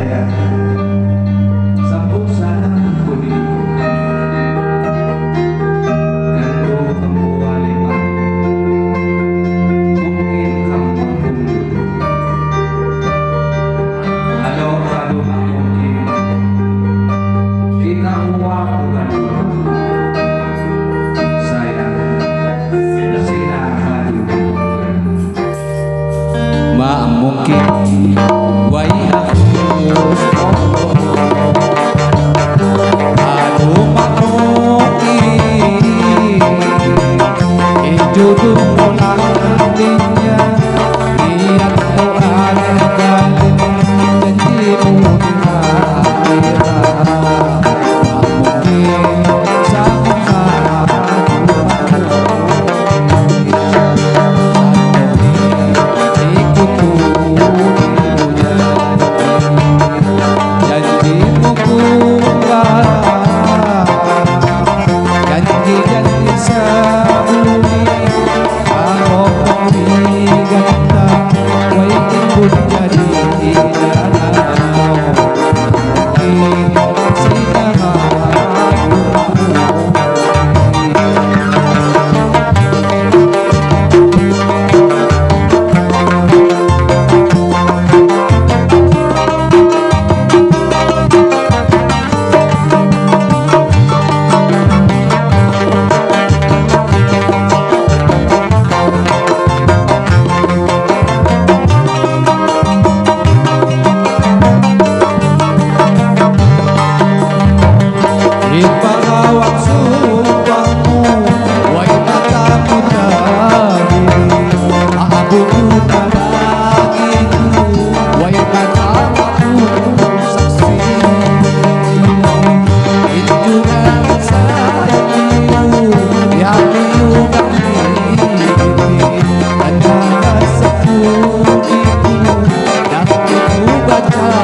saya sambung sana kuning ganto kembali mungkin kamu halo halo mungkin kita waktu kan sayang sinar ma mungkin wai aduh manuki hidup nantinya niat Tuhan kali janjimu di akhirat mungkin sama janji-janji sabuni kalau kami gantang wai timbul jadi danau mungkin sinama Ipagawang sumpahmu wai matamu dahiri aabuku bagiku wai matamu saksi injungan sayangmu yang diugang diri ada sepujiku dan ku baca